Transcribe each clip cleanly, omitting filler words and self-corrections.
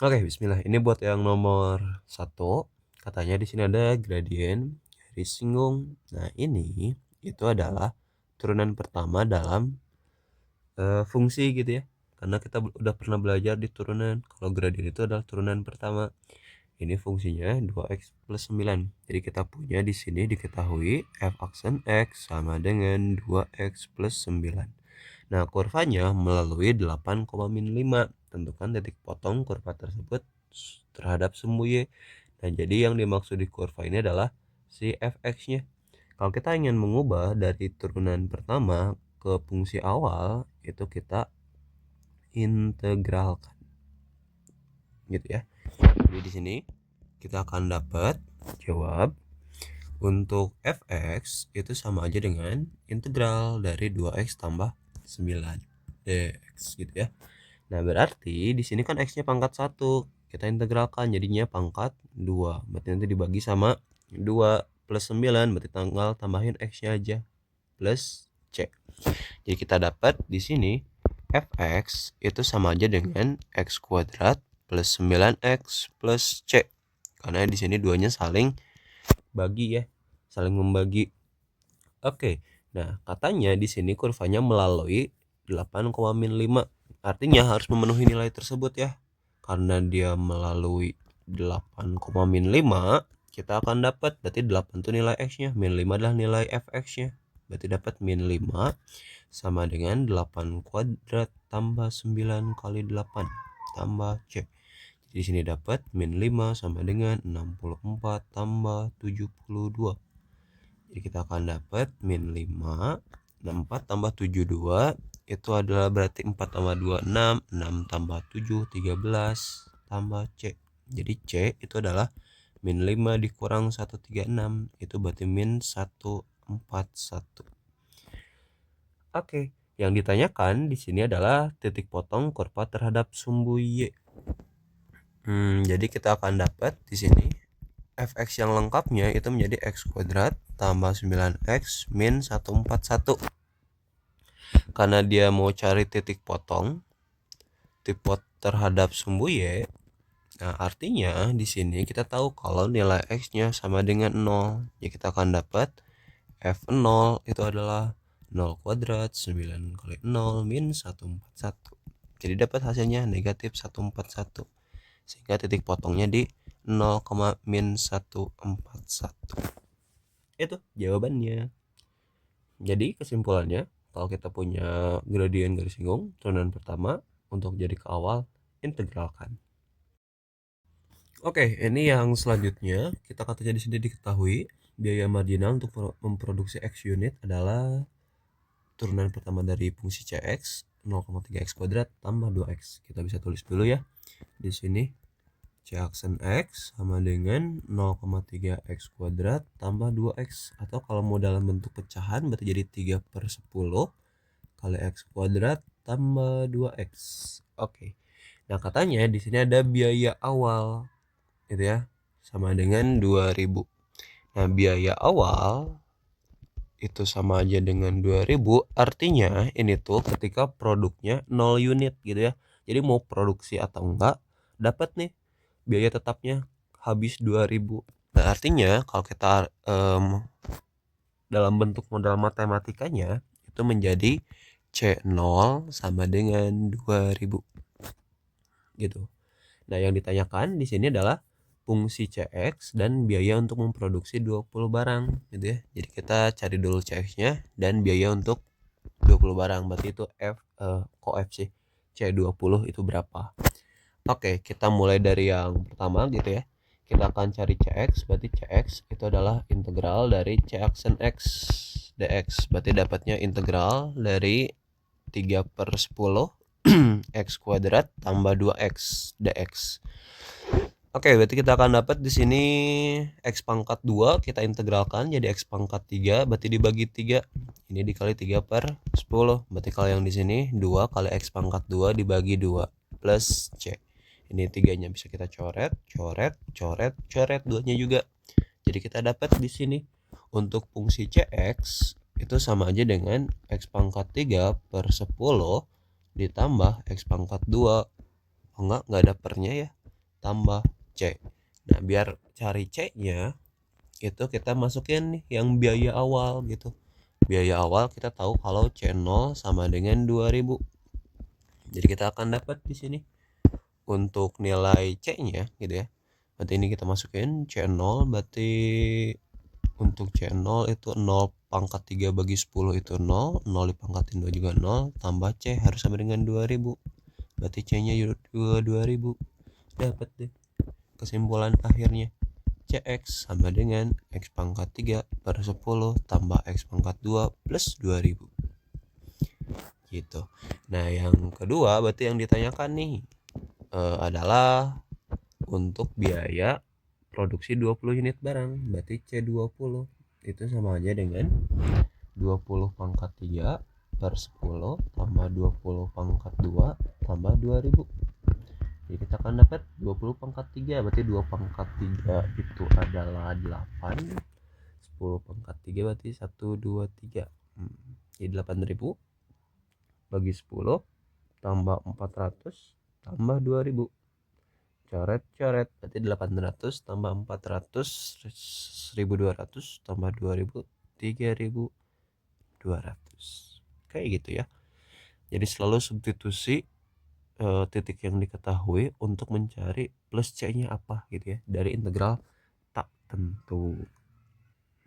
Oke, bismillah. Ini buat yang nomor 1. Katanya di sini ada gradien garis singgung. Nah, ini itu adalah turunan pertama dalam fungsi gitu ya. Karena kita udah pernah belajar di turunan kalau gradien itu adalah turunan pertama. Ini fungsinya 2x plus 9. Jadi kita punya di sini diketahui f aksen x sama dengan 2x plus 9. Nah, kurvanya melalui 8,5. Tentukan titik potong kurva tersebut terhadap sumbu y. Nah, jadi yang dimaksud di kurva ini adalah si fx-nya. Kalau kita ingin mengubah dari turunan pertama ke fungsi awal, itu kita integralkan. Gitu ya. Jadi di sini kita akan dapat jawab untuk fx itu sama aja dengan integral dari 2x tambah 9 dx gitu ya. Nah, berarti di sini kan x-nya pangkat 1. Kita integralkan jadinya pangkat 2. Berarti nanti dibagi sama 2 plus 9, berarti tinggal tambahin x-nya aja plus c. Jadi kita dapat di sini fx itu sama aja dengan x kuadrat plus 9x plus c. Karena di sini duanya saling bagi ya, saling membagi. Oke. Nah, katanya di sini kurvanya melalui 8,5. Artinya harus memenuhi nilai tersebut ya. Karena dia melalui 8,5, kita akan dapat berarti 8 itu nilai x-nya, min 5 adalah nilai fx-nya. Berarti dapat min 5 sama dengan 8 kuadrat tambah 9 kali 8 tambah c. Di sini dapat min 5 sama dengan 64 tambah 72. Jadi kita akan dapat min 5, 64 tambah 72 itu adalah berarti 4 tambah 2 6, 6 tambah 7 13 tambah c. Jadi c itu adalah min 5 dikurang 136, itu berarti min 141. Oke, yang ditanyakan di sini adalah titik potong kurva terhadap sumbu y. Jadi kita akan dapat di sini fx yang lengkapnya itu menjadi x kuadrat tambah 9x min 141. Karena dia mau cari titik potong terhadap sumbu y. Nah, artinya di sini kita tahu kalau nilai x-nya sama dengan 0. Ya, kita akan dapat f0 itu adalah 0 kuadrat 9 kali 0 min 141. Jadi dapat hasilnya negatif 141. Sehingga titik potongnya di 0, min 141. Itu jawabannya. Jadi kesimpulannya, kalau kita punya gradien garis singgung turunan pertama, untuk jadi ke awal integralkan. Oke, ini yang selanjutnya kita katanya di sini diketahui biaya marginal untuk memproduksi x unit adalah turunan pertama dari fungsi cx 0,3x kuadrat tambah 2x. Kita bisa tulis dulu ya. Di sini c aksen x sama dengan 0,3x kuadrat tambah 2x, atau kalau mau dalam bentuk pecahan berarti jadi 3/10 kali x kuadrat tambah 2x. Oke. Nah, katanya di sini ada biaya awal gitu ya, sama dengan 2000. Nah, biaya awal itu sama aja dengan 2000, artinya ini tuh ketika produknya 0 unit gitu ya. Jadi mau produksi atau enggak, dapat nih biaya tetapnya habis 2000. Nah, artinya kalau kita dalam bentuk modal matematikanya itu menjadi C0 sama dengan 2000 gitu. Nah, yang ditanyakan di sini adalah fungsi CX dan biaya untuk memproduksi 20 barang gitu ya. Jadi kita cari dulu CX-nya dan biaya untuk 20 barang. Berarti itu koefisien C20 itu berapa? Oke, kita mulai dari yang pertama gitu ya. Kita akan cari CX, berarti CX itu adalah integral dari C aksen X dx. Berarti dapatnya integral dari 3/10 x kuadrat tambah 2x dx. Oke, berarti kita akan dapat di sini x pangkat 2 kita integralkan jadi x pangkat 3, berarti dibagi 3. Ini dikali 3/10. Berarti kalau yang di sini 2 kali x pangkat 2 dibagi 2 plus c. Ini 3-nya bisa kita coret, coret, coret, coret 2-nya juga. Jadi kita dapat di sini untuk fungsi cx itu sama aja dengan x pangkat 3/10 ditambah x pangkat 2. Oh, enggak ada pernya ya. tambah C. Nah, biar cari C-nya itu kita masukin nih yang biaya awal gitu. Biaya awal kita tahu kalau C0 sama dengan 2000. Jadi kita akan dapat di sini untuk nilai C-nya gitu ya. Berarti ini kita masukin C0, berarti untuk C0 itu 0 pangkat 3 bagi 10 itu 0, 0 dipangkatin 2 juga 0, tambah C harus sama dengan 2000. Berarti C-nya 2000. Dapat deh. Kesimpulan akhirnya CX sama dengan X pangkat 3 per 10 tambah X pangkat 2 plus 2000. Gitu. Nah, yang kedua berarti yang ditanyakan nih adalah untuk biaya produksi 20 unit barang. Berarti C20 itu sama aja dengan 20 pangkat 3 per 10 tambah 20 pangkat 2 tambah 2000. Jadi kita akan dapat 20 pangkat 3, berarti 2 pangkat 3 itu adalah 8. 10 pangkat 3 berarti 1, 2, 3. Jadi 8000 bagi 10 tambah 400 tambah 2000. Coret-coret, berarti 800 tambah 400 1200 tambah 2000 3200. Kayak gitu ya. Jadi selalu substitusi titik yang diketahui untuk mencari plus C-nya apa gitu ya dari integral tak tentu.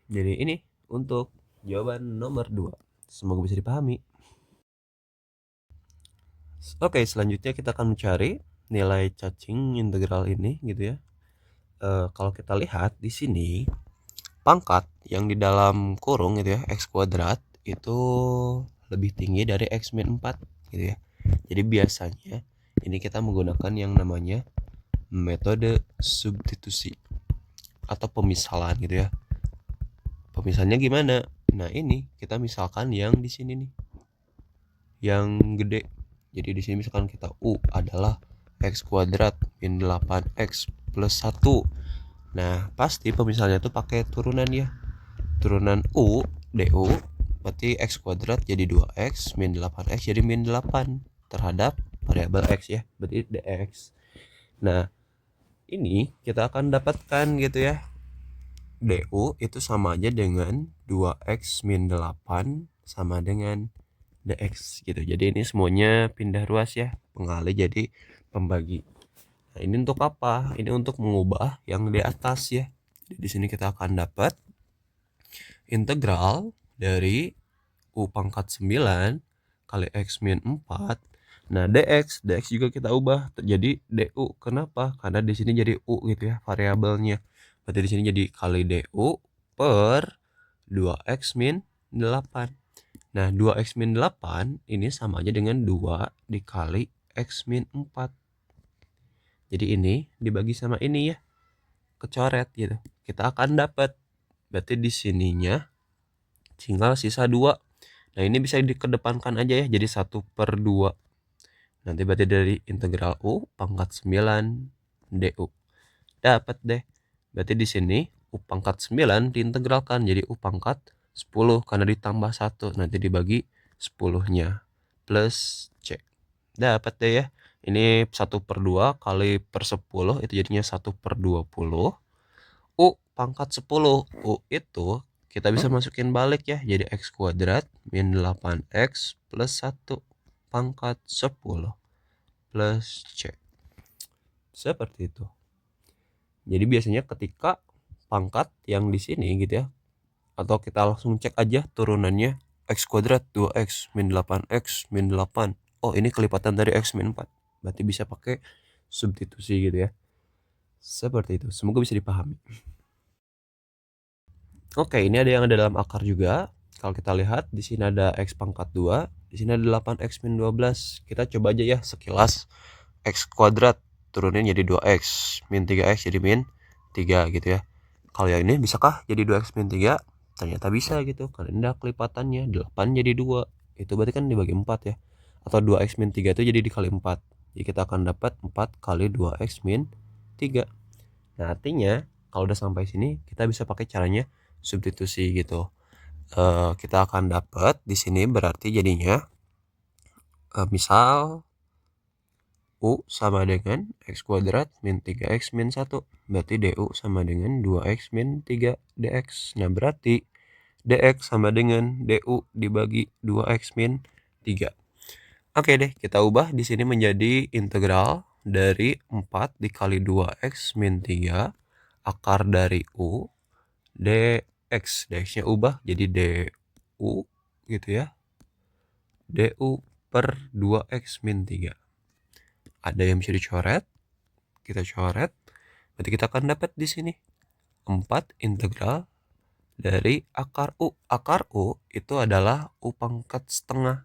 Jadi ini untuk jawaban nomor 2. Semoga bisa dipahami. Oke, selanjutnya kita akan mencari nilai cacing integral ini gitu ya. Kalau kita lihat di sini pangkat yang di dalam kurung gitu ya, X kuadrat itu lebih tinggi dari X min 4 gitu ya. Jadi biasanya ini kita menggunakan yang namanya metode substitusi atau pemisalan gitu ya. Pemisahannya gimana? Nah, ini kita misalkan yang di sini nih. Yang gede. Jadi di sini misalkan kita U adalah X kuadrat min 8X plus 1. Nah, pasti pemisahannya tuh pakai turunan ya. Turunan U, DU, berarti X kuadrat jadi 2X, min 8X jadi min 8 terhadap variabel X ya, berarti DX. Nah, ini kita akan dapatkan gitu ya. DU itu sama aja dengan 2X min 8 sama dengan DX gitu. Jadi ini semuanya pindah ruas ya, pengalih jadi pembagi. Nah, ini untuk apa? Ini untuk mengubah yang di atas ya. Jadi di sini kita akan dapat integral dari U pangkat 9 kali X min 4. Nah, DX juga kita ubah jadi DU. Kenapa? Karena di sini jadi U gitu ya variabelnya. Berarti di sini jadi kali DU per 2X min 8. Nah, 2X min 8 ini sama aja dengan 2 dikali X min 4. Jadi ini dibagi sama ini ya. Kecoret gitu. Kita akan dapat. Berarti di sininya tinggal sisa 2. Nah, ini bisa dikedepankan aja ya. Jadi 1/2. Nanti berarti dari integral U pangkat 9 DU. Dapat deh. Berarti di sini U pangkat 9 diintegralkan jadi U pangkat 10 karena ditambah 1 nanti dibagi 10-nya plus C. Dapat deh ya. Ini 1/2 kali per 10 itu jadinya 1/20. U pangkat 10. U itu kita bisa masukin balik ya. Jadi X kuadrat min 8X plus 1 pangkat 10 plus C. Seperti itu. Jadi biasanya ketika pangkat yang di sini gitu ya, atau kita langsung cek aja turunannya X kuadrat 2X min 8X min 8. Oh, ini kelipatan dari X min 4. Berarti bisa pakai substitusi gitu ya. Seperti itu. Semoga bisa dipahami. Oke, ini ada yang ada dalam akar juga. Kalau kita lihat di sini ada X pangkat 2, di sini ada 8X min 12. Kita coba aja ya sekilas. X kuadrat turunin jadi 2X min 3X jadi min 3 gitu ya. Kalau yang ini bisakah jadi 2X min 3? Ternyata bisa gitu. Karena ini ada kelipatannya 8 jadi 2. Itu berarti kan dibagi 4 ya. Atau 2X min 3 itu jadi dikali 4. Jadi kita akan dapat 4 kali 2X min 3. Nah, artinya kalau udah sampai sini kita bisa pakai caranya substitusi gitu. Kita akan dapat di sini berarti jadinya misal U sama dengan X kuadrat min 3X min 1. Berarti DU sama dengan 2X min 3 DX. Nah, berarti DX sama dengan DU dibagi 2X min 3. Oke deh, kita ubah di sini menjadi integral dari 4 dikali 2X min 3 akar dari U DX. DX-nya ubah jadi DU gitu ya. DU per 2X min 3. Ada yang bisa dicoret, kita coret. Berarti kita akan dapat di sini 4 integral dari akar U. Akar U itu adalah U pangkat setengah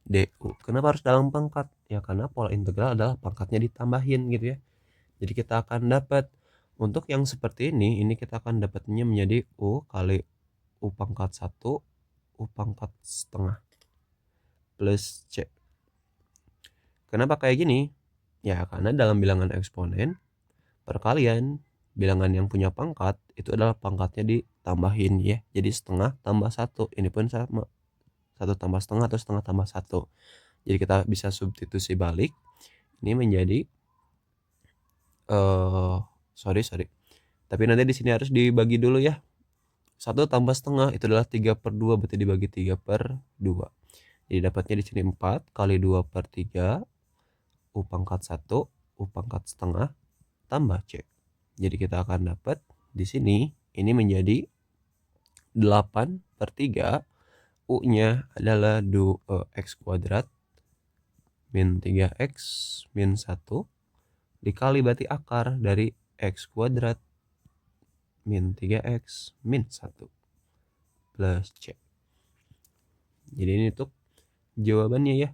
DU. Kenapa harus dalam pangkat? Ya karena pola integral adalah pangkatnya ditambahin gitu ya. Jadi kita akan dapat untuk yang seperti ini kita akan dapatnya menjadi U kali U pangkat 1 U pangkat setengah plus C. Kenapa kayak gini? Ya karena dalam bilangan eksponen perkalian bilangan yang punya pangkat itu adalah pangkatnya ditambahin ya. Jadi setengah tambah 1. Ini pun sama 1 tambah setengah atau setengah tambah 1. Jadi kita bisa substitusi balik. Ini menjadi sorry. Tapi nanti di sini harus dibagi dulu ya. 1 tambah setengah itu adalah 3/2, berarti dibagi 3/2. Jadi dapatnya di sini 4 kali 2/3 U pangkat 1 U pangkat setengah tambah C. Jadi kita akan dapat di sini ini menjadi 8/3. U-nya adalah X kuadrat min 3X min 1 dikali berarti akar dari X kuadrat min 3X min 1 plus C. Jadi ini untuk jawabannya ya.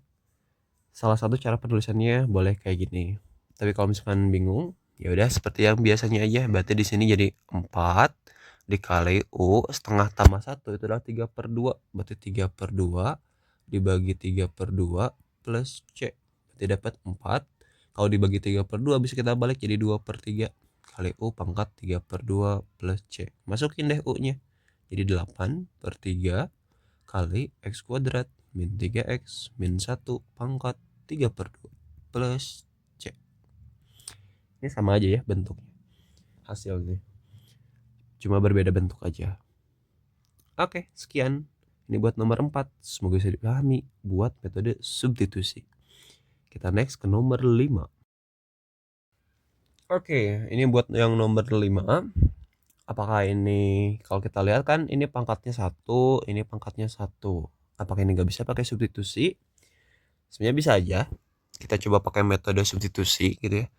Salah satu cara penulisannya boleh kayak gini. Tapi kalau misalkan bingung, ya udah seperti yang biasanya aja. Berarti di sini jadi 4 dikali U setengah tambah 1 itu adalah 3/2. Berarti 3/2 dibagi 3/2 plus C. Berarti dapat 4. Kalau dibagi 3/2 bisa kita balik jadi 2/3 kali U pangkat 3/2 plus C. Masukin deh U-nya. Jadi 8/3 kali X kuadrat min 3X min 1 pangkat 3/2 plus C. Ini sama aja ya bentuknya. Hasilnya. Cuma berbeda bentuk aja. Oke, sekian. Ini buat nomor 4. Semoga bisa dipahami buat metode substitusi. Kita next ke nomor 5. Oke, ini buat yang nomor 5. Apakah ini kalau kita lihat kan ini pangkatnya 1, ini pangkatnya 1. Apakah ini nggak bisa pakai substitusi? Sebenarnya bisa aja. Kita coba pakai metode substitusi gitu ya.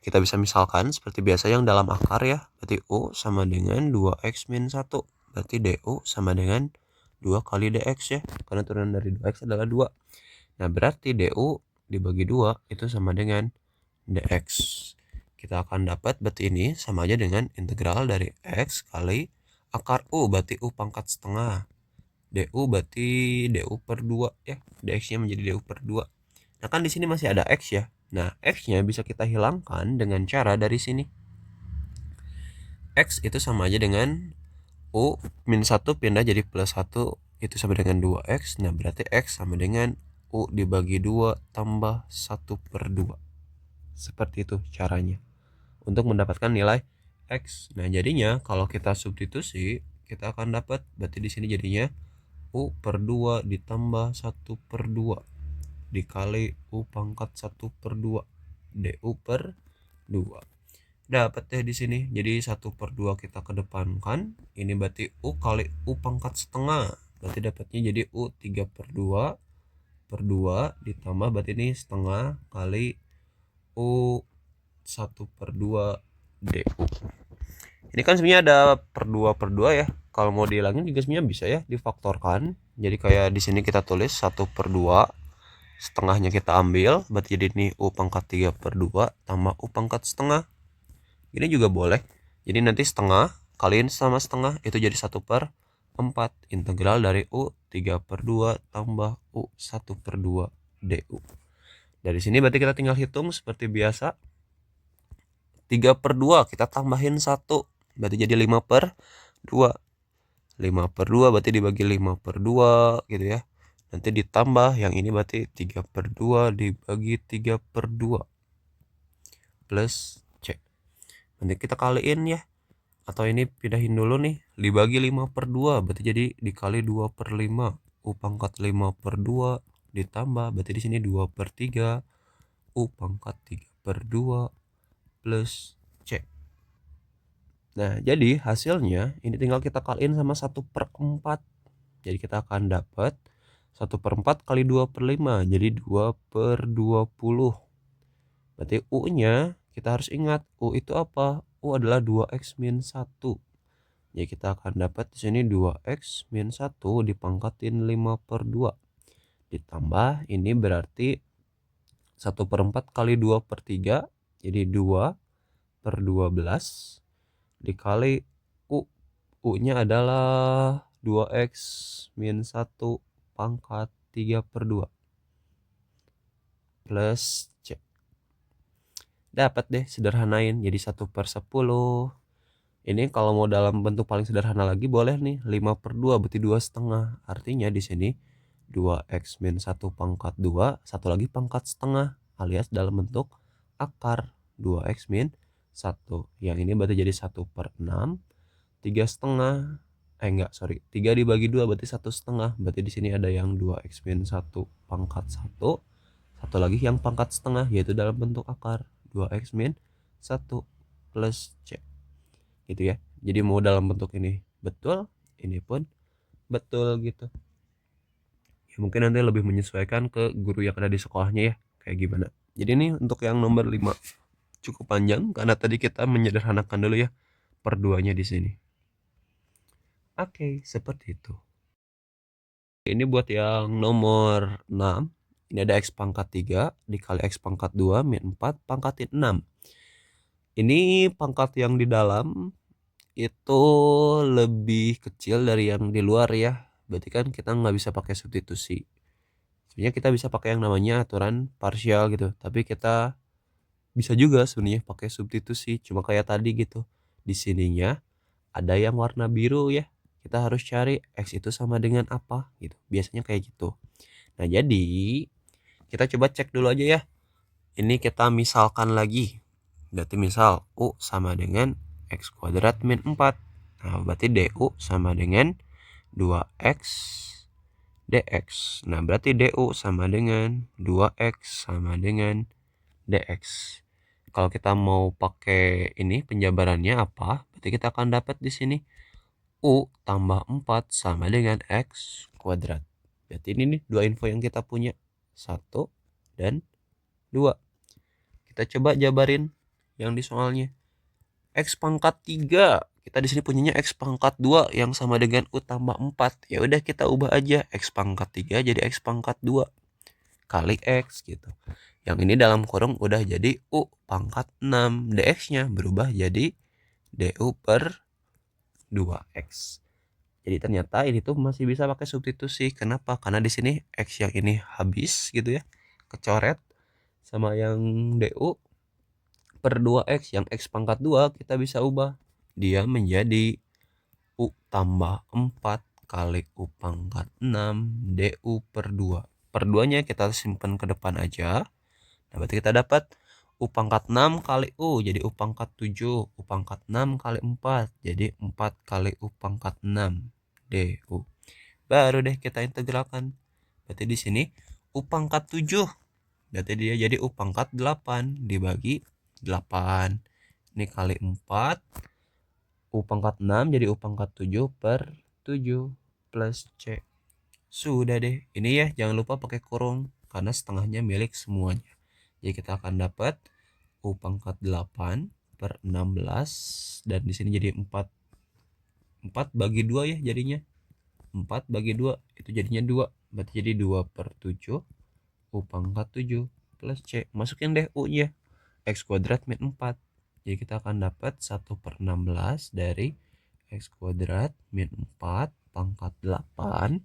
Kita bisa misalkan seperti biasa yang dalam akar ya. Berarti U sama dengan 2X min 1. Berarti DU sama dengan 2 kali DX ya. Karena turunan dari 2X adalah 2. Nah berarti DU dibagi 2 itu sama dengan DX. Kita akan dapat berarti ini sama aja dengan integral dari X kali akar U. Berarti U pangkat setengah. DU berarti DU per 2 ya. DX-nya menjadi DU per 2. Nah kan di sini masih ada X ya. Nah X-nya bisa kita hilangkan dengan cara dari sini. X itu sama aja dengan U min 1 pindah jadi plus 1 itu sama dengan 2X. Nah berarti X sama dengan U dibagi 2 tambah 1/2. Seperti itu caranya untuk mendapatkan nilai X. Nah jadinya kalau kita substitusi kita akan dapat berarti di sini jadinya U per 2 ditambah 1/2 dikali U pangkat 1/2 DU per 2. Dapat deh di sini. Jadi 1/2 kita kedepankan. Ini berarti U kali U pangkat setengah. Berarti dapatnya jadi U 3/2 per 2 ditambah berarti ini setengah kali U 1/2 DU. Ini kan sebenarnya ada per 2/2 ya. Kalau mau dihilangin juga sebenarnya bisa ya difaktorkan. Jadi kayak di sini kita tulis 1/2, setengahnya kita ambil, berarti jadi ini U pangkat 3/2 tambah U pangkat setengah. Ini juga boleh. Jadi nanti setengah kaliin sama setengah itu jadi 1/4. Integral dari U 3/2 tambah U 1/2 DU. Dari sini berarti kita tinggal hitung seperti biasa. 3/2 kita tambahin 1. Berarti jadi 5/2. 5/2 berarti dibagi 5/2 gitu ya. Nanti ditambah yang ini berarti 3/2 dibagi 3/2. plus C. Nanti kita kaliin ya, atau ini pindahin dulu nih, dibagi 5/2 berarti jadi dikali 2/5. U pangkat 5/2 ditambah berarti di sini 2/3 U pangkat 3/2 plus C. Nah, jadi hasilnya ini tinggal kita kaliin sama 1/4. Jadi kita akan dapat 1/4 kali 2/5, jadi 2/20. Berarti U-nya kita harus ingat, U itu apa? U adalah 2x min 1. Jadi kita akan dapat di sini 2x min 1 dipangkatin 5/2. Ditambah ini berarti 1/4 kali 2/3, jadi 2/12 dikali U. U-nya adalah 2x min 1 pangkat 3/2 plus C. Dapat deh, sederhanain jadi 1/10. Ini kalau mau dalam bentuk paling sederhana lagi boleh nih 5/2 berarti 2,5. Artinya di sini 2x min 1 pangkat 2, satu lagi pangkat setengah, alias dalam bentuk akar 2x min 1. Yang ini berarti jadi 1/6, 3,5. Enggak, sorry. 3 dibagi 2 berarti 1,5. Berarti di sini ada yang 2x min 1 pangkat 1. Satu lagi yang pangkat setengah, yaitu dalam bentuk akar 2x min 1 plus C. Gitu ya. Jadi mau dalam bentuk ini betul, ini pun betul gitu. Ya, mungkin nanti lebih menyesuaikan ke guru yang ada di sekolahnya ya, kayak gimana. Jadi ini untuk yang nomor 5 cukup panjang karena tadi kita menyederhanakan dulu ya perduanya di sini. Oke, seperti itu. Ini buat yang nomor 6. Ini ada x pangkat 3 dikali x pangkat 2 min 4 pangkatin 6. Ini pangkat yang di dalam itu lebih kecil dari yang di luar ya. Berarti kan kita nggak bisa pakai substitusi. Sebenarnya kita bisa pakai yang namanya aturan parsial gitu. Tapi kita bisa juga sebenarnya pakai substitusi. Cuma kayak tadi gitu. Di sininya ada yang warna biru ya. Kita harus cari X itu sama dengan apa gitu. Biasanya kayak gitu. Nah, jadi kita coba cek dulu aja ya. Ini kita misalkan lagi. Berarti misal U sama dengan X kuadrat min 4. Nah, berarti DU sama dengan 2X dx. Nah, berarti DU sama dengan 2X sama dengan dx. Kalau kita mau pakai ini penjabarannya apa? Berarti kita akan dapat di sini U tambah 4 sama dengan X kuadrat. Berarti ini nih dua info yang kita punya. 1 dan 2. Kita coba jabarin yang di soalnya. X pangkat 3. Kita di sini punyanya X pangkat 2 yang sama dengan U tambah 4. Ya udah kita ubah aja X pangkat 3 jadi X pangkat 2 kali X gitu. Yang ini dalam kurung udah jadi U pangkat 6. dx-nya berubah jadi DU per 2X. Jadi ternyata ini tuh masih bisa pakai substitusi. Kenapa? Karena di sini X yang ini habis gitu ya, kecoret, sama yang DU per 2X yang X pangkat 2 kita bisa ubah. Dia menjadi U tambah 4 kali U pangkat 6 DU per 2. Per 2-nya kita simpan ke depan aja. Nah, berarti kita dapat U pangkat 6 kali U jadi U pangkat 7. U pangkat 6 kali 4 jadi 4 kali U pangkat 6 DU. Baru deh kita integralkan. Berarti di sini U pangkat 7. Berarti dia jadi U pangkat 8 dibagi 8. Ini kali 4. U pangkat 6 jadi U pangkat 7 per 7 plus C. Sudah deh. Ini ya jangan lupa pakai kurung karena setengahnya milik semuanya. Jadi kita akan dapat U pangkat 8 per 16 dan di sini jadi 4 bagi 2 ya jadinya. 4 bagi 2 itu jadinya 2. Berarti jadi 2 per 7 U pangkat 7 plus C. Masukin deh U-nya. X kuadrat min 4. Jadi kita akan dapat 1/16 dari X kuadrat min 4 pangkat 8.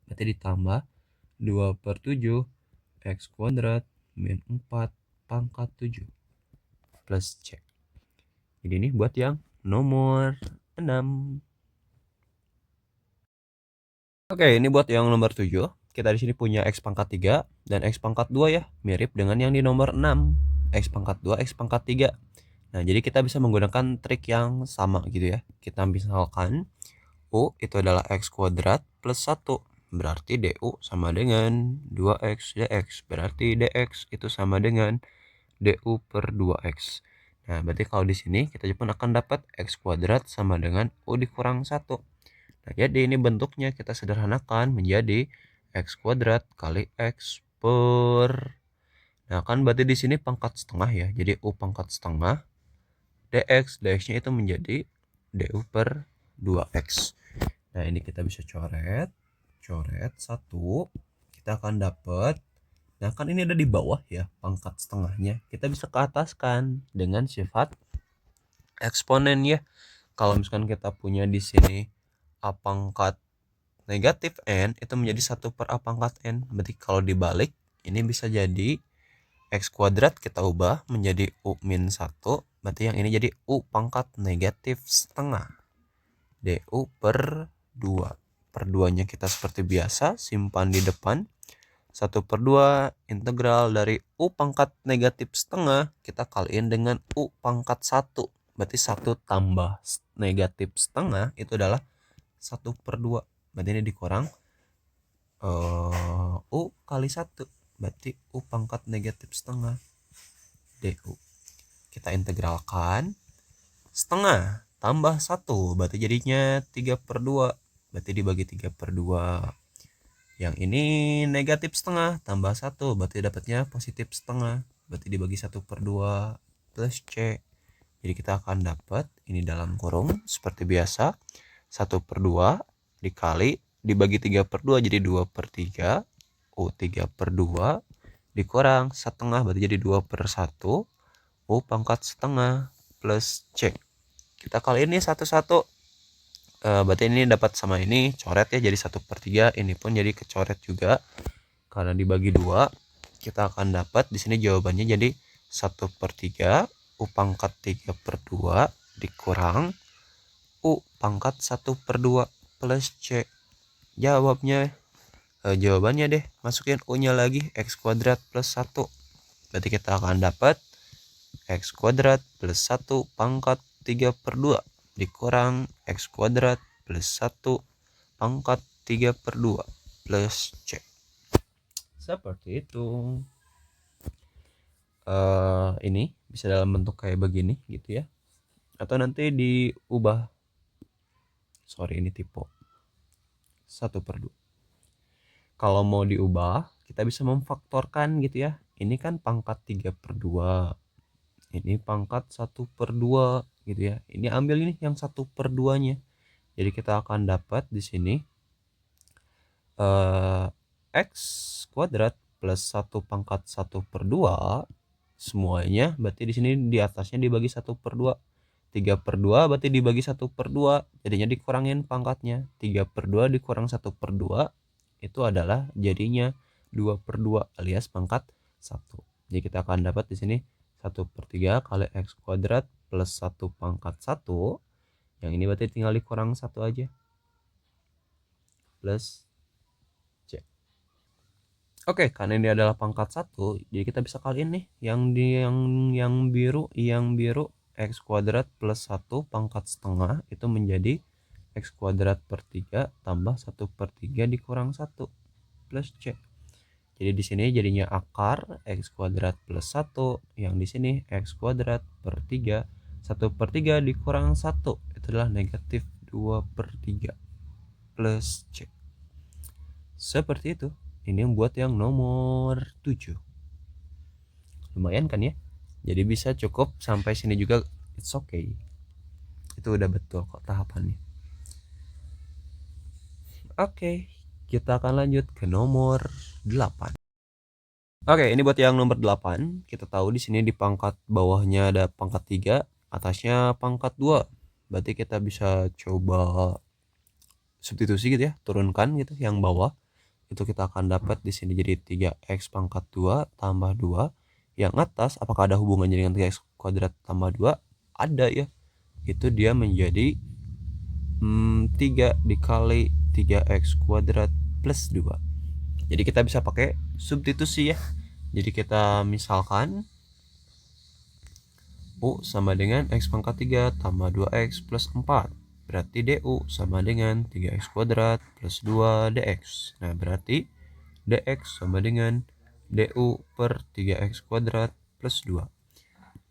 Berarti ditambah 2 per 7 X kuadrat min 4 pangkat 7 plus C. Jadi ini buat yang nomor 6. Oke, ini buat yang nomor 7. Kita di sini punya X pangkat 3 dan X pangkat 2 ya. Mirip dengan yang di nomor 6. X pangkat 2 X pangkat 3. Nah, jadi kita bisa menggunakan trik yang sama gitu ya. Kita misalkan U itu adalah X kuadrat plus 1. Berarti DU sama dengan 2X dx. Berarti DX itu sama dengan DU per 2X. Nah, berarti kalau di sini kita pun akan dapat X kuadrat sama dengan U dikurang 1. Nah, jadi ini bentuknya kita sederhanakan menjadi X kuadrat kali X per. Nah, kan berarti di sini pangkat setengah ya. Jadi U pangkat setengah dx nya itu menjadi du per 2x. Nah, ini kita bisa coret 1, kita akan dapat. Nah, kan ini ada di bawah ya pangkat setengahnya, kita bisa ke ataskan dengan sifat eksponen ya. Kalau misalkan kita punya di sini a pangkat negatif n itu menjadi 1 per a pangkat n, berarti kalau dibalik ini bisa jadi X kuadrat kita ubah menjadi U min 1, berarti yang ini jadi U pangkat negatif setengah DU per 2. Per 2 nya kita seperti biasa simpan di depan. 1 per 2 integral dari U pangkat negatif setengah kita kaliin dengan U pangkat 1. Berarti 1 tambah negatif setengah itu adalah 1 per 2. Berarti ini dikurang U kali 1. Berarti U pangkat negatif setengah DU. Kita integralkan. Setengah tambah 1. Berarti jadinya 3 per 2. Berarti dibagi 3 per 2. Yang ini negatif setengah tambah 1. Berarti dapatnya positif setengah. Berarti dibagi 1 per 2 plus C. Jadi kita akan dapat ini dalam kurung seperti biasa. 1 per 2 dikali dibagi 3 per 2 jadi 2 per 3. U 3 per 2 dikurang setengah berarti jadi 2 per 1. U pangkat setengah plus C. Kita kali ini satu-satu. Berarti ini dapat sama ini coret ya jadi 1 per 3. Ini pun jadi kecoret juga karena dibagi 2. Kita akan dapat di sini jawabannya jadi 1 per 3 U pangkat 3 per 2 dikurang U pangkat 1 per 2 plus C. Jawabannya deh, masukin U nya lagi X kuadrat plus 1. Berarti kita akan dapat X kuadrat plus 1 pangkat 3 per 2 dikurang X kuadrat plus 1 pangkat 3 per 2 plus C. Seperti itu. Ini bisa dalam bentuk kayak begini gitu ya. Atau nanti diubah. Sorry, ini tipe 1 per 2. Kalau mau diubah, kita bisa memfaktorkan gitu ya. Ini kan pangkat 3 per 2. Ini pangkat 1 per 2 gitu ya. Ini ambil ini yang 1 per 2 nya. Jadi kita akan dapat di sini X kuadrat plus 1 pangkat 1 per 2 semuanya berarti di sini di atasnya dibagi 1 per 2. 3 per 2 berarti dibagi 1 per 2, jadinya dikurangin pangkatnya. 3 per 2 dikurang 1 per 2 itu adalah jadinya 2 per 2 alias pangkat 1. Jadi kita akan dapat di sini 1 per 3 kali X kuadrat plus 1 pangkat 1. Yang ini berarti tinggal dikurang 1 aja. Plus C. Oke, karena ini adalah pangkat 1, jadi kita bisa kaliin nih yang biru X kuadrat plus 1 pangkat setengah itu menjadi X kuadrat per 3 tambah 1 per 3 dikurang 1 plus C. Jadi di sini jadinya akar X kuadrat plus 1, yang di sini X kuadrat per 3, 1 per 3 dikurang 1 itu adalah negatif 2 per 3 plus C. Seperti itu. Ini buat yang nomor 7. Lumayan kan ya? Jadi bisa cukup sampai sini juga, it's okay. Itu udah betul kok tahapannya. Oke, kita akan lanjut ke nomor 8. Oke, ini buat yang nomor 8. Kita tahu di sini di pangkat bawahnya ada pangkat 3, atasnya pangkat 2. Berarti kita bisa coba substitusi gitu ya, turunkan gitu yang bawah. Itu kita akan dapat di sini jadi 3x pangkat 2 tambah 2. Yang atas apakah ada hubungannya dengan 3x kuadrat tambah 2? Ada ya. Itu dia menjadi 3 dikali 3x kuadrat plus 2. Jadi kita bisa pakai substitusi ya. Jadi kita misalkan U sama dengan X pangkat 3 tambah 2X plus 4. Berarti DU sama dengan 3X kuadrat plus 2 DX. Nah, berarti DX sama dengan DU per 3X kuadrat plus 2.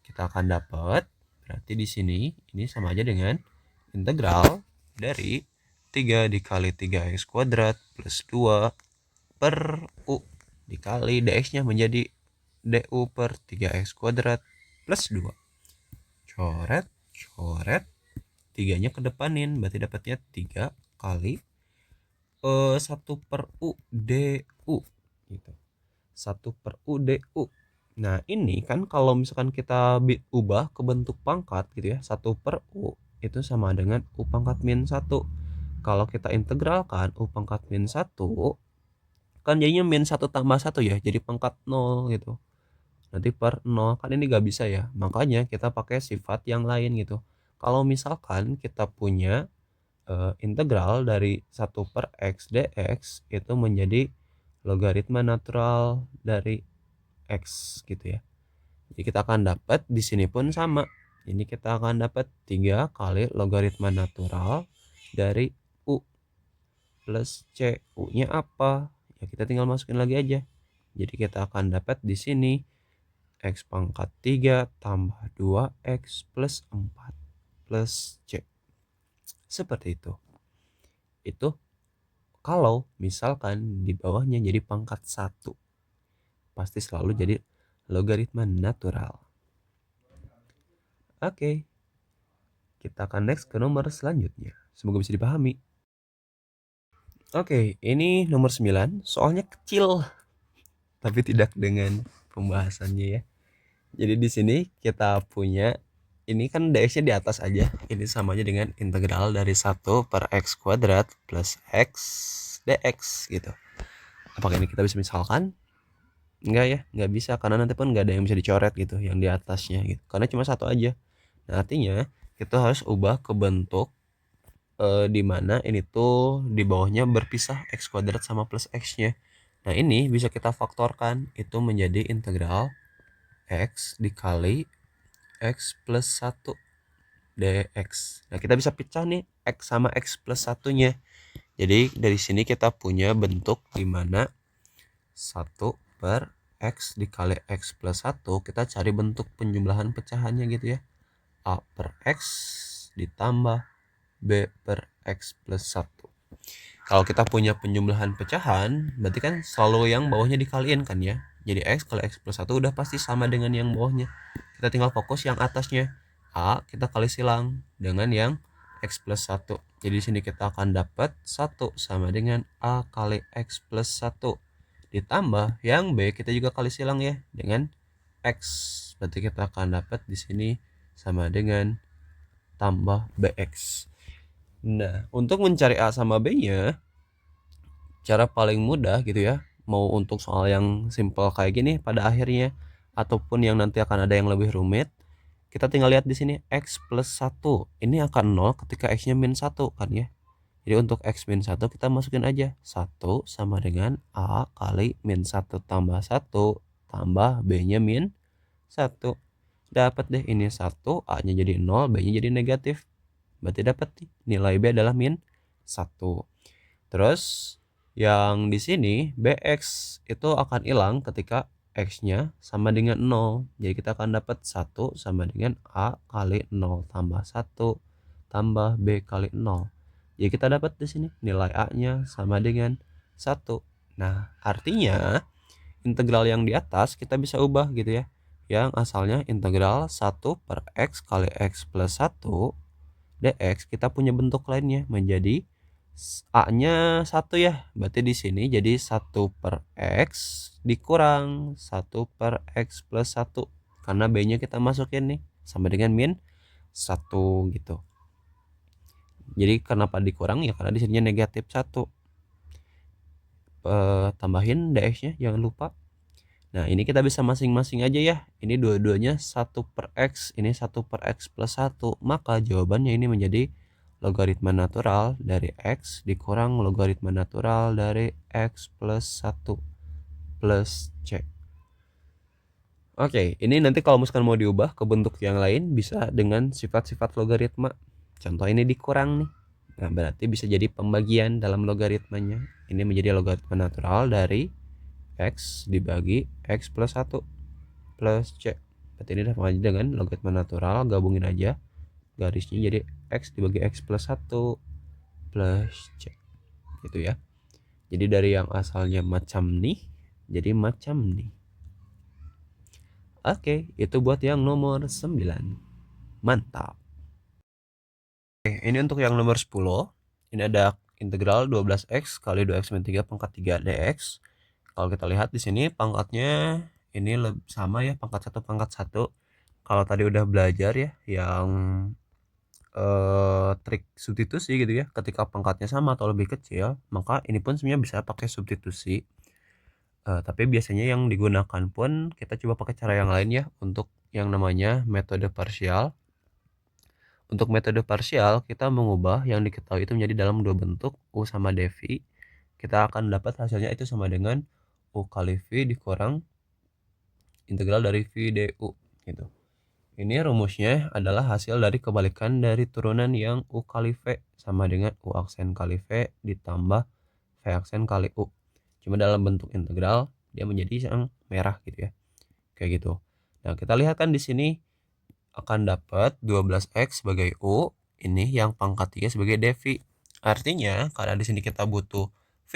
Kita akan dapat, berarti di sini ini sama aja dengan integral dari 3 dikali 3X kuadrat plus 2 per U dikali DX-nya menjadi DU per 3X kuadrat plus 2. Coret, coret, 3-nya kedepanin, berarti dapatnya 3 kali 1 per U DU gitu. 1 per U DU. Nah, ini kan kalau misalkan kita ubah ke bentuk pangkat gitu ya, 1 per U itu sama dengan U pangkat min 1. Kalau kita integralkan U pangkat min 1, kan jadinya min 1 tambah 1 ya, jadi pangkat 0 gitu. Nanti per 0, kan ini gak bisa ya, makanya kita pakai sifat yang lain gitu. Kalau misalkan kita punya integral dari 1 per X dx itu menjadi logaritma natural dari X gitu ya. Jadi kita akan dapat di sini pun sama. Ini kita akan dapat 3 kali logaritma natural dari U plus C. U-nya apa? Ya kita tinggal masukin lagi aja. Jadi kita akan dapat di sini X pangkat 3 tambah 2X plus 4 plus C. Seperti itu. Itu kalau misalkan di bawahnya jadi pangkat 1. Pasti selalu jadi logaritma natural. Oke. Kita akan next ke nomor selanjutnya. Semoga bisa dipahami. Oke, ini nomor 9. Soalnya kecil, tapi tidak dengan pembahasannya ya. Jadi di sini kita punya, ini kan dx-nya di atas aja. Ini sama aja dengan integral dari 1 per x kuadrat plus x dx gitu. Apakah ini kita bisa misalkan? Enggak ya, nggak bisa, karena nanti pun nggak ada yang bisa dicoret gitu yang di atasnya gitu. Karena cuma satu aja. Nah, artinya kita harus ubah ke bentuk di mana ini tuh di bawahnya berpisah x kuadrat sama plus x-nya. Nah, ini bisa kita faktorkan, itu menjadi integral x dikali x plus 1 dx. Nah, kita bisa pecah nih x sama x plus 1-nya. Jadi dari sini kita punya bentuk di mana 1 per x dikali x plus 1, kita cari bentuk penjumlahan pecahannya gitu ya. A per x ditambah B per X plus 1. Kalau kita punya penjumlahan pecahan, berarti kan selalu yang bawahnya dikaliin kan ya. Jadi X kali X plus 1 udah pasti sama dengan yang bawahnya. Kita tinggal fokus yang atasnya. A kita kali silang dengan yang X plus 1. Jadi di sini kita akan dapat 1 sama dengan A kali X plus 1. Ditambah yang B kita juga kali silang ya dengan X. Berarti kita akan dapat di sini sama dengan tambah BX. Nah, untuk mencari A sama B-nya, cara paling mudah gitu ya, mau untuk soal yang simple kayak gini pada akhirnya, ataupun yang nanti akan ada yang lebih rumit, kita tinggal lihat di sini X plus 1. Ini akan 0 ketika X-nya min 1 kan ya. Jadi untuk X min 1 kita masukin aja. 1 sama dengan A kali min 1 tambah 1 tambah B-nya min 1. Dapat deh ini 1, A-nya jadi 0, B-nya jadi negatif. Berarti dapat nilai B adalah min 1. Terus yang di sini BX itu akan hilang ketika X-nya sama dengan 0. Jadi kita akan dapat 1 sama dengan A kali 0 tambah 1 tambah B kali 0. Jadi kita dapat di sini nilai A-nya sama dengan 1. Nah, artinya integral yang di atas kita bisa ubah gitu ya. Yang asalnya integral 1 per X kali X plus 1 dx, kita punya bentuk lainnya menjadi A-nya 1 ya. Berarti di sini jadi 1 per X dikurang 1 per X plus 1. Karena B-nya kita masukin nih sama dengan min 1 gitu. Jadi kenapa dikurang ya, karena di sininya negatif 1. Tambahin dx-nya jangan lupa. Nah, ini kita bisa masing-masing aja ya. Ini dua-duanya 1 per X, ini 1 per X plus 1. Maka jawabannya ini menjadi logaritma natural dari X dikurang logaritma natural dari X plus 1 plus C. Oke, ini nanti kalau misalkan mau diubah ke bentuk yang lain bisa dengan sifat-sifat logaritma. Contoh ini dikurang nih. Nah, berarti bisa jadi pembagian dalam logaritmanya. Ini menjadi logaritma natural dari X dibagi X plus 1 plus C. Berarti ini sama aja dengan logaritma natural, gabungin aja garisnya jadi X dibagi X plus 1 plus C. Gitu ya. Jadi dari yang asalnya macam nih, jadi macam nih. Oke, itu buat yang nomor 9. Mantap. Oke, ini untuk yang nomor 10. Ini ada integral 12x kali 2x min 3 pangkat 3 dx. Kalau kita lihat di sini pangkatnya ini sama ya, pangkat 1 pangkat 1. Kalau tadi udah belajar ya yang trik substitusi gitu ya, ketika pangkatnya sama atau lebih kecil, maka ini pun sebenarnya bisa pakai substitusi. Tapi biasanya yang digunakan pun kita coba pakai cara yang lain ya, untuk yang namanya metode parsial. Untuk metode parsial, kita mengubah yang diketahui itu menjadi dalam dua bentuk, U sama dV. Kita akan dapat hasilnya itu sama dengan U kali V dikurang integral dari V du gitu. Ini rumusnya adalah hasil dari kebalikan dari turunan yang U kali V sama dengan U aksen kali V ditambah V aksen kali U. Cuma dalam bentuk integral dia menjadi yang merah gitu ya. Kayak gitu. Nah, kita lihat kan di sini akan dapat 12x sebagai U, ini yang pangkat 3 sebagai dV. Artinya karena di sini kita butuh V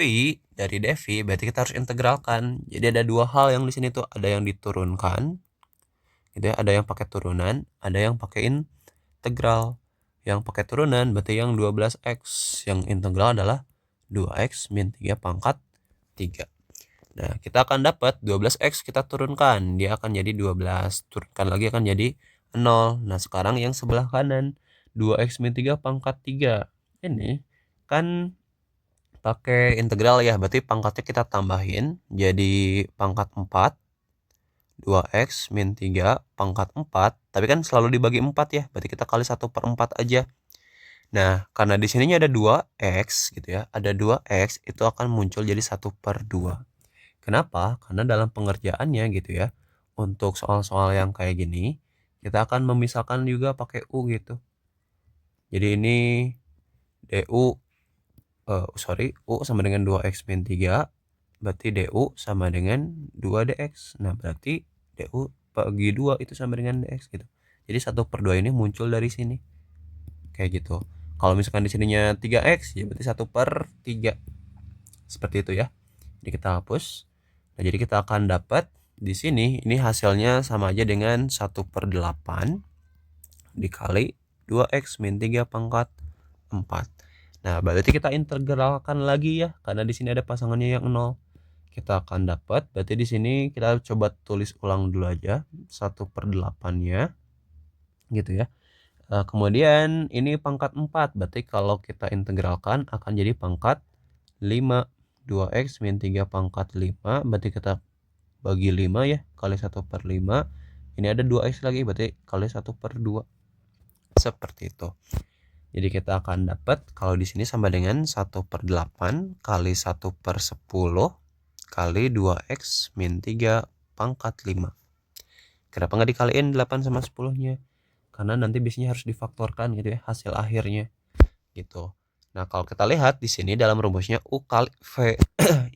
dari dV, berarti kita harus integralkan. Jadi ada dua hal yang di sini tuh, ada yang diturunkan gitu ya, ada yang pakai turunan, ada yang pakai integral. Yang pakai turunan berarti yang 12x, yang integral adalah 2x min 3 pangkat 3. Nah, kita akan dapat 12x kita turunkan, dia akan jadi 12. Turunkan lagi akan jadi 0. Nah, sekarang yang sebelah kanan 2x min 3 pangkat 3. Ini kan pakai integral ya, berarti pangkatnya kita tambahin jadi pangkat 4. 2x min 3 pangkat 4. Tapi kan selalu dibagi 4 ya, berarti kita kali 1/4 aja. Nah, karena di sininya ada 2x gitu ya, ada 2x itu akan muncul jadi 1/2. Kenapa? Karena dalam pengerjaannya gitu ya, untuk soal-soal yang kayak gini, kita akan memisahkan juga pakai U gitu. Jadi ini du, U sama dengan 2x min 3, berarti du sama dengan 2 dx. Nah, berarti du bagi 2 itu sama dengan dx gitu. Jadi 1/2 ini muncul dari sini. Kayak gitu. Kalau misalkan di sininya 3x, ya berarti 1/3. Seperti itu ya. Jadi kita hapus. Nah, jadi kita akan dapat di sini ini hasilnya sama aja dengan 1/8 dikali 2x min 3 pangkat 4. Nah, berarti kita integralkan lagi ya, karena di sini ada pasangannya yang 0. Kita akan dapat, berarti di sini kita coba tulis ulang dulu aja 1/8-nya gitu ya. Kemudian ini pangkat 4, berarti kalau kita integralkan akan jadi pangkat 5. 2x min 3 pangkat 5, berarti kita bagi 5 ya, kali 1/5. Ini ada 2x lagi, berarti kali 1/2. Seperti itu. Jadi kita akan dapat kalau di sini sama dengan 1/8 kali 1/10 kali 2x min 3 pangkat 5. Kenapa nggak dikaliin 8 sama 10-nya? Karena nanti biasanya harus difaktorkan gitu ya, hasil akhirnya gitu. Nah, kalau kita lihat di sini dalam rumusnya U kali V.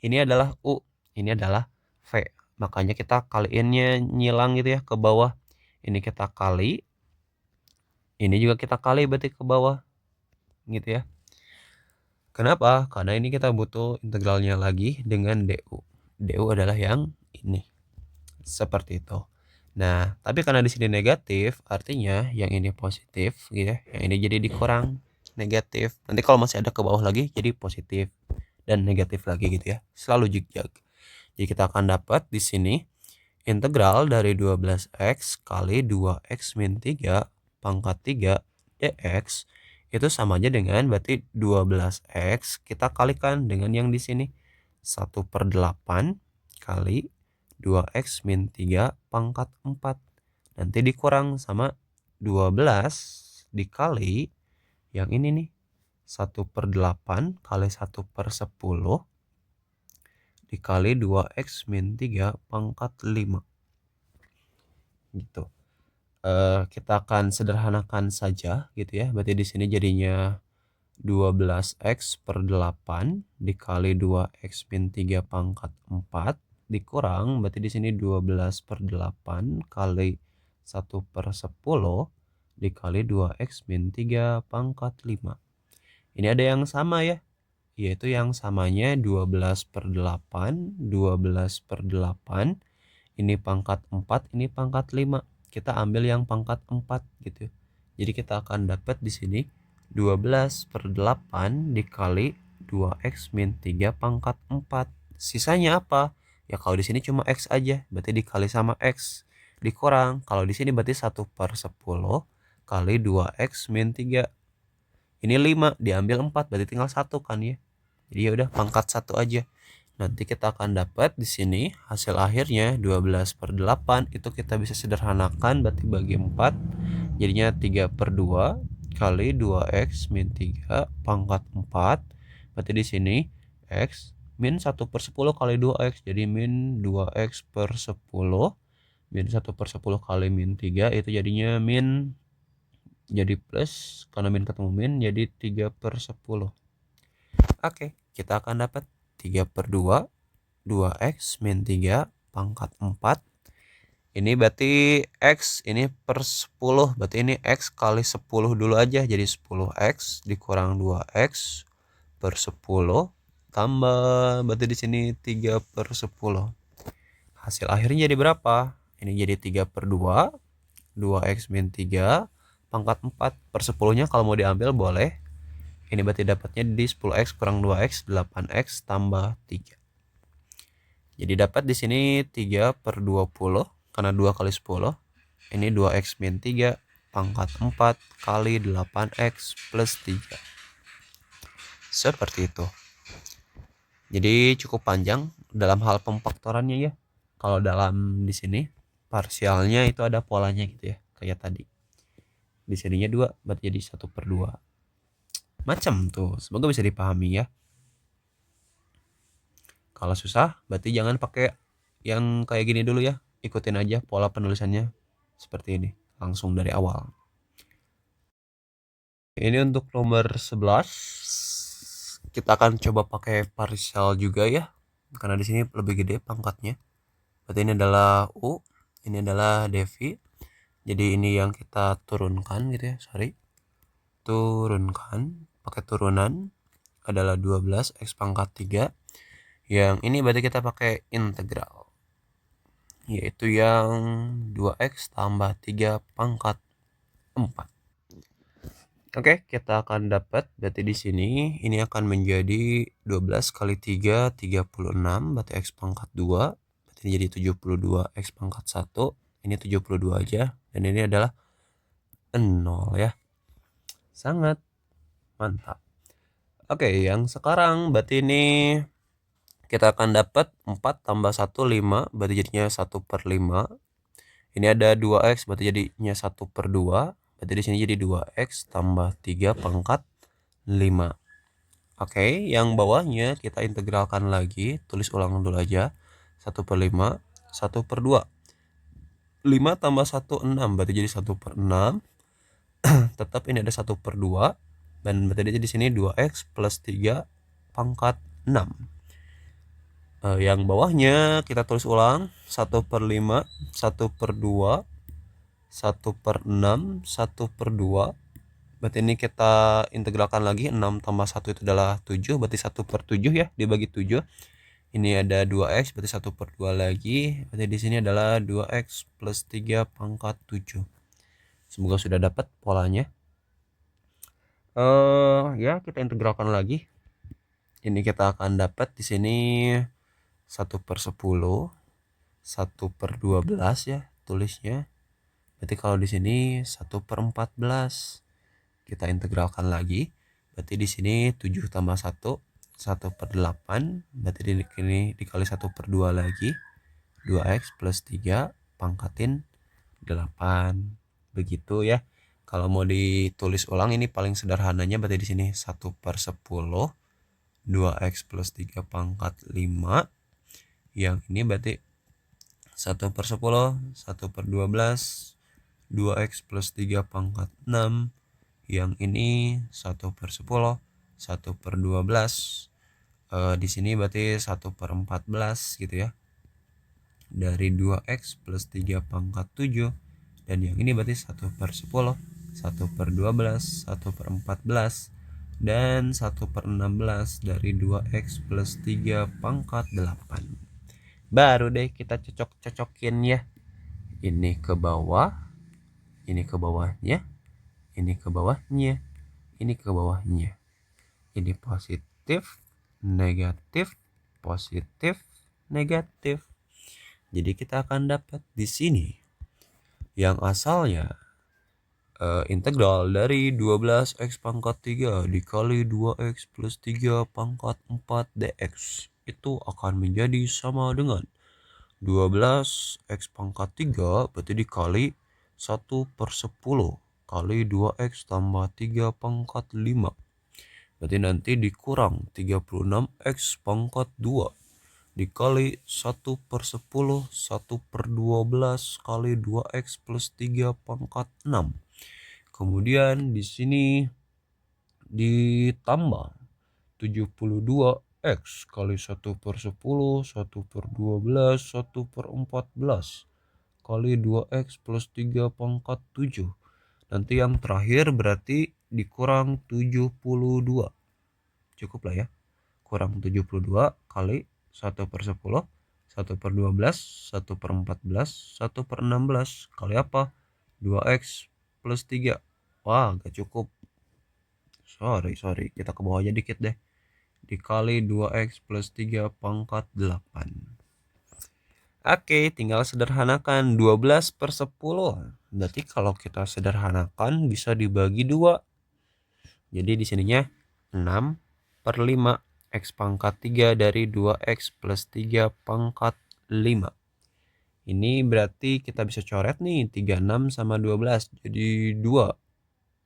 Ini adalah U, ini adalah V. Makanya kita kaliinnya nyilang gitu ya ke bawah. Ini kita kali, ini juga kita kali berarti ke bawah gitu ya. Kenapa? Karena ini kita butuh integralnya lagi dengan du. Du adalah yang ini. Seperti itu. Nah, tapi karena di sini negatif, artinya yang ini positif gitu ya. Yang ini jadi dikurang negatif. Nanti kalau masih ada ke bawah lagi jadi positif dan negatif lagi gitu ya. Selalu zigzag. Jadi kita akan dapat di sini integral dari 12x kali 2x min 3 pangkat 3 dx itu sama aja dengan berarti 12x kita kalikan dengan yang di sini 1/8 kali 2x min 3 pangkat 4. Nanti dikurang sama 12 dikali yang ini nih 1/8 kali 1/10 dikali 2x min 3 pangkat 5. gitu. Kita akan sederhanakan saja gitu ya. Berarti di sini jadinya 12x per 8 dikali 2x min 3 pangkat 4 dikurang, berarti di sini 12 per 8 kali 1 per 10 dikali 2x min 3 pangkat 5. Ini ada yang sama ya, yaitu yang samanya 12 per 8, 12 per 8, ini pangkat 4, ini pangkat 5. Kita ambil yang pangkat 4 gitu. Jadi kita akan dapat di sini 12 per 8 dikali 2x min 3 pangkat 4. Sisanya apa? Ya kalau di sini cuma x aja, berarti dikali sama x. Dikurang, kalau di sini berarti 1 per 10 kali 2x min 3. Ini 5, diambil 4, berarti tinggal 1 kan ya. Jadi ya udah pangkat 1 aja. Nanti kita akan dapat di sini hasil akhirnya 12 per 8 itu kita bisa sederhanakan, berarti bagi 4 jadinya 3 per 2 kali 2x min 3 pangkat 4, berarti di sini x min 1 per 10 kali 2x, jadi min 2x per 10 min 1 per 10 kali min 3 itu jadinya min, jadi plus karena min ketemu min jadi 3 per 10. Oke, kita akan dapat 3 per 2, 2x min 3 pangkat 4. Ini berarti x ini per 10, berarti ini x kali 10 dulu aja, jadi 10x dikurang 2x per 10 tambah, berarti di sini 3 per 10. Hasil akhirnya jadi berapa? Ini jadi 3 per 2, 2x min 3 pangkat 4 per 10-nya kalau mau diambil boleh. Ini berarti dapatnya di 10x kurang 2x, 8x tambah 3. Jadi dapat di sini 3 per 20 karena 2 kali 10. Ini 2x min 3 pangkat 4 kali 8x plus 3. Seperti itu. Jadi cukup panjang dalam hal pemfaktorannya ya. Kalau dalam di sini parsialnya itu ada polanya gitu ya, kayak tadi. Di sininya 2, berarti jadi 1 per 2. Macam tuh, semoga bisa dipahami ya. Kalau susah berarti jangan pakai yang kayak gini dulu ya, ikutin aja pola penulisannya seperti ini langsung dari awal. Ini untuk nomor 11 kita akan coba pakai partial juga ya, karena di sini lebih gede pangkatnya. Berarti ini adalah U, ini adalah Devi. Jadi ini yang kita turunkan gitu ya, turunkan pakai turunan adalah 12 x pangkat 3. Yang ini berarti kita pakai integral, yaitu yang 2x tambah 3 pangkat 4. Oke, kita akan dapat berarti di sini ini akan menjadi 12 kali 3 36, berarti x pangkat 2, berarti ini jadi 72 x pangkat 1. Ini 72 aja dan ini adalah 0 ya. Sangat mantap. Oke, yang sekarang berarti ini kita akan dapat 4 tambah 1 5, berarti jadinya 1 per 5. Ini ada 2x, berarti jadinya 1 per 2. Berarti di sini jadi 2x tambah 3 pangkat 5. Oke, yang bawahnya kita integralkan lagi, tulis ulang dulu aja. 1 per 5, 1 per 2. 5 tambah 1 6, berarti jadi 1 per 6. Tetap ini ada 1 per 2, dan berarti di sini 2x plus 3 pangkat 6. Yang bawahnya kita tulis ulang, 1 per 5, 1 per 2, 1 per 6, 1 per 2. Berarti ini kita integralkan lagi, 6 tambah 1 itu adalah 7, berarti 1 per 7 ya, dibagi 7. Ini ada 2x, berarti 1 per 2 lagi, berarti di sini adalah 2x plus 3 pangkat 7. Semoga sudah dapat polanya. Ya, kita integralkan lagi. Ini kita akan dapat di sini 1 per 10, 1 per 12 ya tulisnya. Berarti kalau di sini 1 per 14. Kita integralkan lagi. Berarti di sini 7 tambah 1, 1 per 8. Berarti ini dikali 1 per 2 lagi. 2x plus 3 pangkatin 8. Begitu ya. Kalau mau ditulis ulang ini paling sederhananya berarti di sini 1 per 10. 2x plus 3 pangkat 5. Yang ini berarti 1/10, 1/12, 2x plus 3 pangkat 6. Yang ini 1/10, 1/12. Di sini berarti 1/14 gitu ya. Dari 2x plus 3 pangkat 7. Dan yang ini berarti 1/10, 1/12, 1/14, dan 1/16 dari 2x plus 3 pangkat 8. Baru deh kita cocok-cocokin ya. Ini ke bawah, ini ke bawahnya, ini ke bawahnya, ini ke bawahnya. Ini positif, negatif, positif, negatif. Jadi kita akan dapat di sini yang asalnya integral dari 12x pangkat 3 dikali 2x plus 3 pangkat 4 dx itu akan menjadi sama dengan 12x pangkat 3 berarti dikali 1/10 kali 2x tambah 3 pangkat 5. Berarti nanti dikurang 36x pangkat 2 dikali 1/10 1/12 kali 2x plus 3 pangkat 6. Kemudian di sini ditambah 72x kali 1/10 1/12 1/14 kali 2x plus 3 pangkat 7. Nanti yang terakhir berarti dikurang 72. Cukup lah ya. Kurang 72 kali 1/10 1/12 1/14 1/16 kali apa? 2x plus 3. Wah, gak cukup. Sorry. Kita ke bawah aja dikit deh. Dikali 2x plus 3 pangkat 8. Oke, tinggal sederhanakan 12/10. Berarti kalau kita sederhanakan bisa dibagi 2. Jadi di sininya 6/5 x pangkat 3 dari 2x plus 3 pangkat 5. Ini berarti kita bisa coret nih 36 sama 12 jadi 2.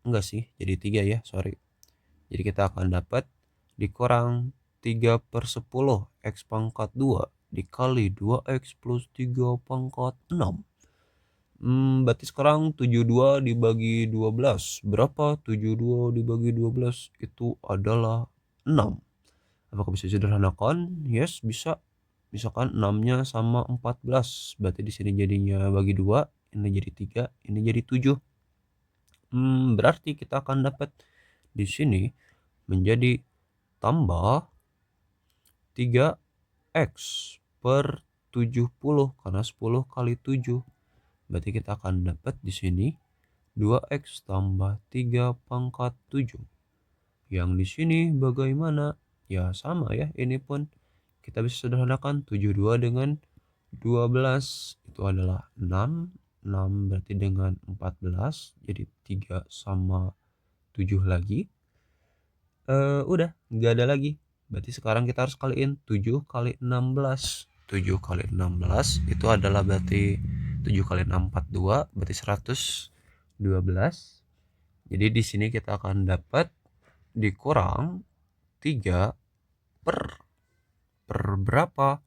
Enggak sih, jadi 3 ya, sorry. Jadi kita akan dapat dikurang 3/10 x pangkat 2 dikali 2x plus 3 pangkat 6. Berarti sekarang 72 dibagi 12. Berapa 72 dibagi 12? Itu adalah 6. Apakah bisa disederhanakan? Yes, bisa. Misalkan 6-nya sama 14. Berarti di sini jadinya bagi 2, ini jadi 3, ini jadi 7. Berarti kita akan dapat di sini menjadi tambah 3x per 70 karena 10 kali 7. Berarti kita akan dapat di sini 2x tambah 3 pangkat 7. Yang di sini bagaimana? Ya sama ya, ini pun kita bisa sederhanakan 72 dengan 12 itu adalah 6. 6 berarti dengan 14 jadi 3 sama 7 lagi. Udah nggak ada lagi. Berarti sekarang kita harus kaliin 7 kali 16. 7 kali 16 itu adalah berarti 7 kali 6 42 berarti 112. Jadi di sini kita akan dapat dikurang 3 per berapa?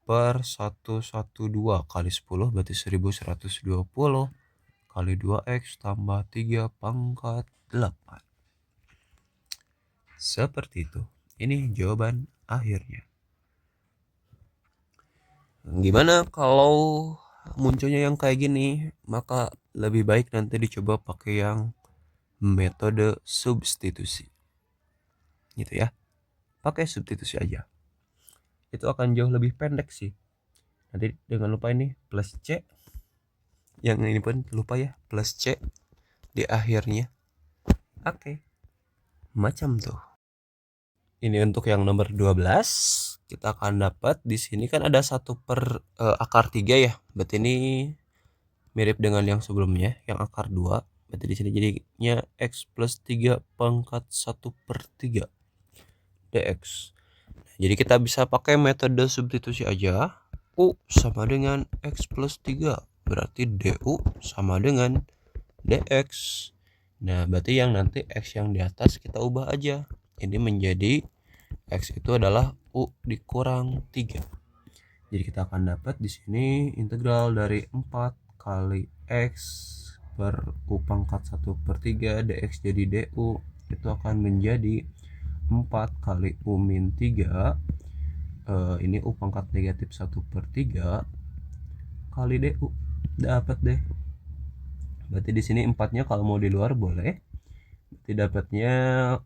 Per 112 kali 10 berarti 1120 kali 2x tambah 3 pangkat 8. Seperti itu. Ini jawaban akhirnya. Gimana kalau munculnya yang kayak gini? Maka lebih baik nanti dicoba pakai yang metode substitusi. Gitu ya. Pakai substitusi aja. Itu akan jauh lebih pendek sih. Nanti jangan lupa ini plus C. Yang ini pun lupa ya, plus C di akhirnya. Oke. Macam tuh. Ini untuk yang nomor 12 kita akan dapat di sini kan ada 1 per akar 3 ya. Berarti ini mirip dengan yang sebelumnya yang akar 2. Berarti di sini jadinya x plus 3 pangkat 1/3 dx. Jadi kita bisa pakai metode substitusi aja. U sama dengan x plus 3. Berarti du sama dengan dx. Nah, berarti yang nanti x yang di atas kita ubah aja. Ini menjadi x itu adalah u dikurang 3. Jadi kita akan dapat di sini integral dari 4 kali X per U pangkat 1/3 dx jadi du itu akan menjadi 4 kali U min 3 ini U pangkat negatif 1/3 kali du. Dapat deh. Berarti di sini 4-nya kalau mau di luar boleh. Berarti dapatnya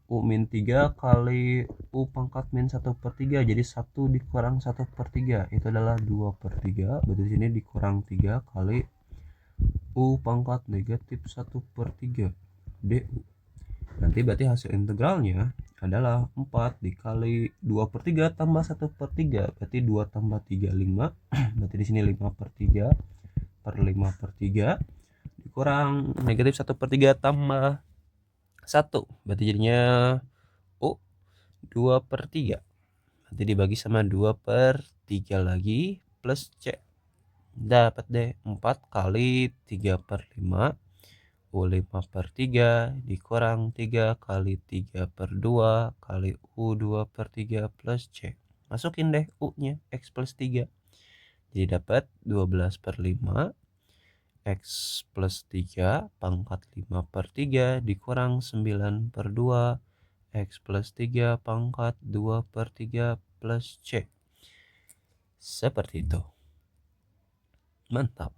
U min 3 kali U pangkat min 1/3. Jadi 1 dikurang 1/3 itu adalah 2/3. Berarti di sini dikurang 3 kali U pangkat negatif 1/3 du. Nanti berarti hasil integralnya adalah 4 dikali 2/3 tambah 1/3. Berarti 2 tambah 3 5. Berarti di sini 5/3 per 5/3 dikurang negatif 1/3 tambah 1. Berarti jadinya U 2/3. Nanti dibagi sama 2/3 lagi plus C. Dapat deh 4 kali 3/5 U 5/3 dikurang 3 kali 3/2 kali U 2/3 plus C. Masukin deh U nya X plus 3. Jadi dapat 12/5 X plus 3 pangkat 5/3 dikurang 9/2 X plus 3 pangkat 2/3 plus C. Seperti itu. Mantap.